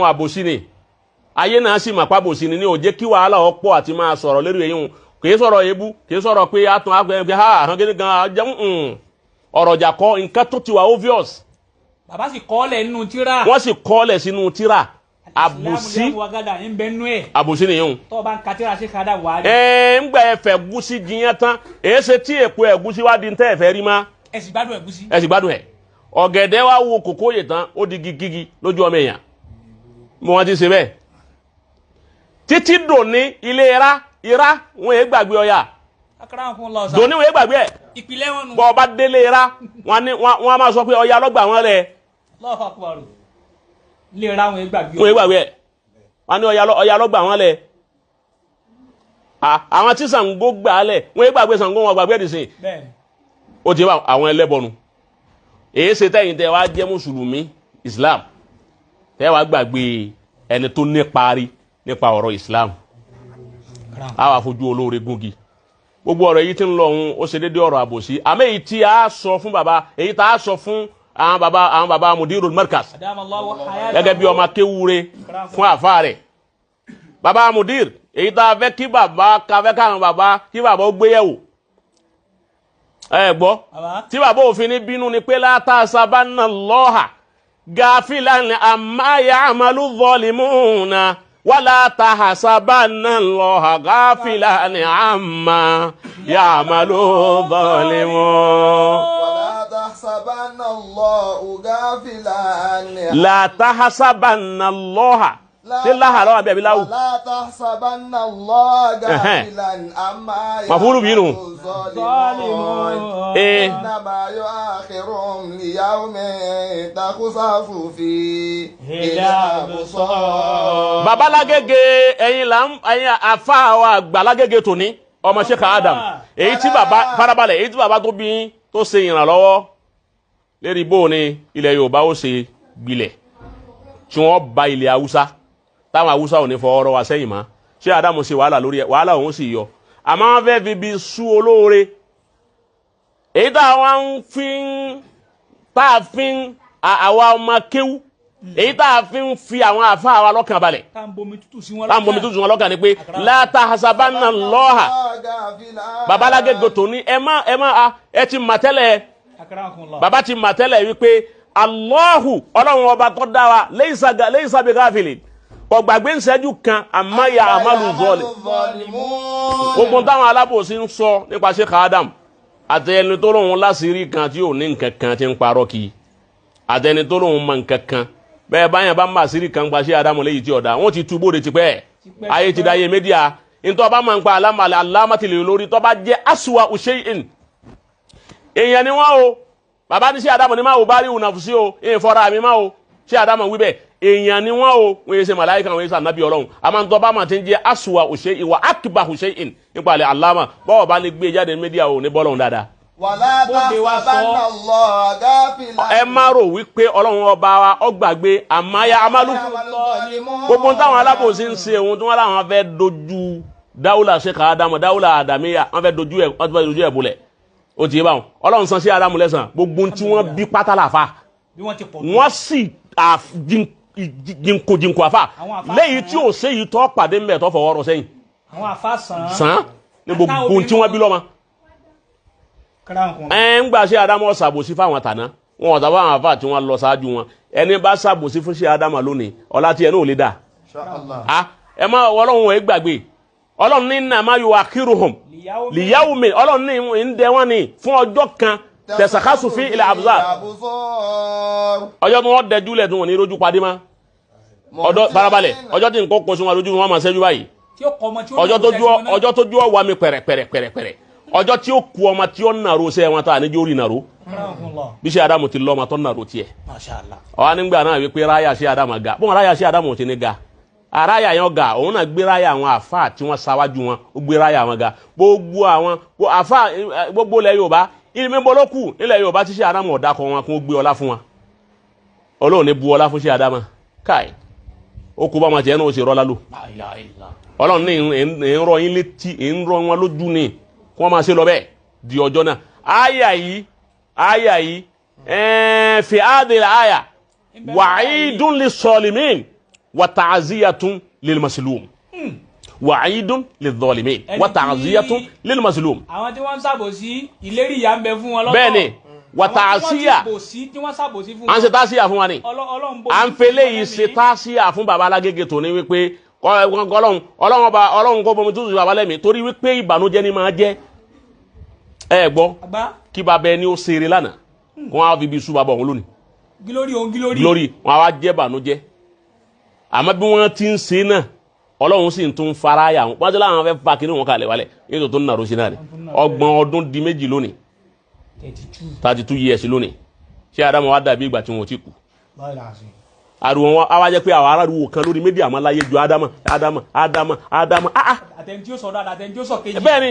Abosi ni ayé náà sì mà pa Abosi ni ó jẹ́ kí wàhálà ọ̀pọ̀ àti máa sọ̀rọ̀ lérí eyín kìí sọ̀rọ̀ ebu kìí sọ̀rọ̀ pé atún agbẹ̀gbẹ̀ ha hàn gẹ́gẹ́ gan jẹun ọ̀rọ̀ jà kọ́ nǹkan tó ti wà obvious. Bàbá sì kọ́lẹ̀ nínú tírà. Wọ́n sì kọ́lẹ̀ sínú tírà. Abosi ni yun. Tó bá ń ka tírà sí kada wà. Ńgbà ẹ fẹ́ gúsí jiyàn tán èyí ṣe tí èpo ẹ̀gúsí wá di ntẹ́ ẹ̀fẹ́ rí má. Ẹ sì gbádùn ẹ̀gúsí. Ẹ sì gbádùn ẹ̀. Ọ̀gẹ̀dẹ̀ wá wo kòkó yè tán ó di gigi lójú ọmọ èèyàn. Mo wọ́n ti ṣe bẹ́ẹ̀. Títí dòní ilé ira wọn è gbàgbé ọya. Dòní wọn è gbàgbé ẹ̀. Ìpìlẹ̀ wọn nù. Bọ́ ọba délé ira wọn a máa sọ pé ọya lọ́gbà wọn rẹ̀. Allahu Akbar. Ilé ra wọn è gbàgbé. Wọn è gbàgbé ẹ̀. Wọ́n ní ọya lọ́gbà wọn rẹ̀. Àwọn tí Ṣàngó gbà lẹ̀ wọn è gbàgbé Ṣàngó wọn gbàgbé ẹ̀dìsìn. Bẹ́ẹ̀ni. Ó ti bá àwọn ẹlẹ́bọnù. Èyí ṣe tẹ́yìn tẹ́ wá jẹ́ mùsùlùmí Islam. Tẹ́ wá gbàgbé ẹni tó nípa ọ̀rọ̀ Islam. A wá fojú olóore gúngi. Gbogbo ọ̀rọ̀ èyí tí ń lọ ohun ó ṣe dédé ọ̀rọ̀ Abosi. Àmọ́ èyí tí a sọ fún bàbá, èyí tá a sọ fún àwọn bàbá Mudirul Markaz. Gẹ́gẹ́ bí ọmọ kéwúre fún àfáà rẹ̀. Bàbá Mudir, èyí tá a fẹ́ kí bàbá káwọn bàbá kí bàbá ó gbéyẹ̀wò. Gbọ́. Tí bàbá òfin ní bínú ni pé la tahsabanna Allaha gafilan amma ya'malu zalimuna. ولا تحسبن الله غافلا عما يعمل الظالمون ولا تحسبن الله غافلا لا تحسبن الله ولا تحسبن الله غافلا عما يعمل الظالمون إنما يؤخرهم ليوم تخسف فيه الأبصار. Baba Lagege ẹ̀yin àfáà wa àgbà Lagege tòní ọmọ Sheikh Adam èyí tí bàbá farabalẹ̀ èyí tí bàbá tó bí tó ṣe ìrànlọ́wọ́ lérí bó ni ilẹ̀ Yorùbá ó ṣe gbilẹ̀ tí wọ́n ba ilẹ̀ Haúsá táwọn Haúsá ò ní fọ ọ̀rọ̀ wa sẹ́yìn mọ́ Sheikh Adam ṣe wàhálà lórí ẹ̀ wàhálà òun sì yọ àmọ́ wọ́n fẹ́ fi bí sú olóore èyí táwọn àwa ọmọ kéwú èyí tá a fi àwọn àfáà wa lọ́kàn balẹ̀ tá ń bomi tútù sí wọn lọ́kàn ni pé la tahsabanna Allaha Baba Lagege tó ní ẹ ti mà tẹ́lẹ̀ bàbá ti mà tẹ́lẹ̀ wípé Allahu Ọlọ́run ọba tó dá wa laysa bi ghafilin kò gbàgbé ìṣẹ́jú kan amma ya'malu zalimun. Gbogbo táwọn alábòsí ń sọ nípa Sheikh Adam àtẹni tó lóun láṣìírí kan tí ò ní nǹkan kan ti ń parọ́ kì í àtẹni tó lóun mọ nǹkan kan bẹ́ẹ̀ báyàn bá máa sírí kan gba Sheikh Adam léyìí tí ọ̀dá wọ́n ti túbọ̀ de tipẹ́ ayé ti dáyé mẹ́díà nítorí ọba máa ń pa alámàtìlẹ̀ lórí tó bá jẹ́ aswa shay'in èèyàn ni wọ́n o bàbá ní Sheikh Adam ní máa wò bá rí ìwùnàfùsí o èèyàn fọ́ra mi máa o Sheikh Adam wí bẹ́ẹ̀ èèyàn ni wọ́n o wọ́n yẹ ṣe màláìka wọ́n yẹ ṣe ànábì Ọlọ́run àmọ́ nítorí ọba máa ti ń jẹ́ aswa shay'in wa akbahu shay'in nípa àlẹ́ àlámà bọ́ọ̀ bá lè gbé jáde mẹ́díà o ní bọ́ọ̀lọ́run dáadáa. Wàlá tahsabanna Allaha ghafilan. Ẹ má rò wípé Ọlọ́run ọba wa ó gbàgbé àmáyá amálù gbogbo táwọn alábòsí ń ṣe ohun tí wọ́n láwọn fẹ́ dojú dáúlà Sheikh Adam dáúlà àdàmíyà wọ́n fẹ́ dojú ẹ̀ bolẹ̀ ó ti yé báwọn Ọlọ́run san Sheikh Adam lẹ́sàn gbogbo tí wọ́n bí pátá làfà wọ́n sì jìnkò àfà lẹ́yìn tí ò ṣe yìí tó pàdé mẹ́ tó fọwọ́ rọ sẹ́yìn sàn ní gbogbo tí wọ́n bí lọ́mọ. Ń gbà Sheikh Adam ṣàbòsí fáwọn tàná wọn ọ̀tà fáwọn àfà tí wọ́n lọ ṣáájú wọn ẹni bá ṣàbòsí fún Sheikh Adam lónìí ọlá tí ẹ náà lè dà ẹ má Ọlọ́run ẹ̀ gbàgbé Ọlọ́run ní innama yuakhiruhum liyawmin Ọlọ́run ní ń dẹ wọ́n ní fún ọjọ́ kan tẹ̀sàkásù fi ilẹ̀ abuzar ọjọ́ tí wọ́n dẹjú lẹ̀ tí wọ́n ní rójú padì má ọjọ́ farabalẹ̀ ọjọ́ tí nǹkan kún sí wọn lójú wọn máa ṣẹ́jú báyìí ọjọ́ tó jú ọ wà mí pẹ̀rẹ̀pẹ̀rẹ̀ ọjọ́ tí ó kú ọmọ tí ó nàró sẹ́ wọn tó àníjó orí nàró bí Sheikh Adam ti lọ ọmọ tó nàró tiẹ̀ ọwọ́ nígbà náà wípé ráyà Sheikh Adam ga bọ́n ráyà Sheikh Adam ti ní ga ráyà yẹn ga òun náà gbé ráyà àwọn àfà tí wọ́n sáwájú wọn ó gbé ráyà wọn ga gbogbo àwọn àfà gbogbo ilẹ̀ Yorùbá ilé bolókù nílẹ̀ Yorùbá tí Sheikh Adam ọ̀dà kan wọn kó gbé ọlá fún wọn Ọlọ́run ní bu ọlá fún Sheikh Adam káì ó kú bá wọn tiẹ̀ náà ó sì rọ́lá lò Ọlọ́run ní ń rọ yín létí ń rọ wọn lójú ní wọ́n máa ṣe lọ bẹ́ẹ̀ di ọjọ́ náà àyà yìí fi adil àyà wa'idun lis-salimin wa ta'ziyatun lil maslum wa 'idun lidh dhalimin wa ta'ziyatun lil maslum. àwọn tí wọ́n ṣàbòsí ìlérí ìyà ń bẹ fún wọn lọ́tọ̀. bẹ́ẹ̀ni wa ta'ziya tí wọ́n ṣàbòsí fún an ṣe ta'ziya fún wa ni an fele yi ṣe ta'ziya fún baba Lagege tó ní wípé Ọlọ́run kó bomi tutu baba lẹ́mìí torí wípé ìbànújẹ́ ni máa jẹ́ ẹ gbọ́ kí baba ẹni ó ṣeré lánàá wọ́n á fi bí sú baba òun lónìí glory wọ́n á jẹ́ ìbànújẹ́ àmọ́ bí wọ́n ti ń ṣe náà Ọlọ́run sì ń tún fara yà wọ́n tí láwọn fẹ́ fa kí ní wọn kalẹ̀ wálẹ̀ ètò tó ń nàró sí náà rẹ̀ 30 ọdún di méjì lónìí 32 years lónìí ṣé Ádámù wá dàbí ìgbà tí wọn ò ti kú àrùn wọn á wá jẹ́ pé àwọn aráàlú kan lórí méjì àmọ́ láyé ju Ádámù àtẹ̀ntí ó sọ dáadáa àtẹ̀ntí ó sọ kejì. bẹ́ẹ̀ ni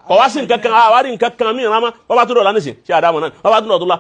kọ̀ wá sí nǹkan kan àwárí nǹkan kan mí ìrámá wọ́n bá tó dọ̀ lánìsìn ṣé Ádámù náà wọ́n bá tó dọ̀ tó la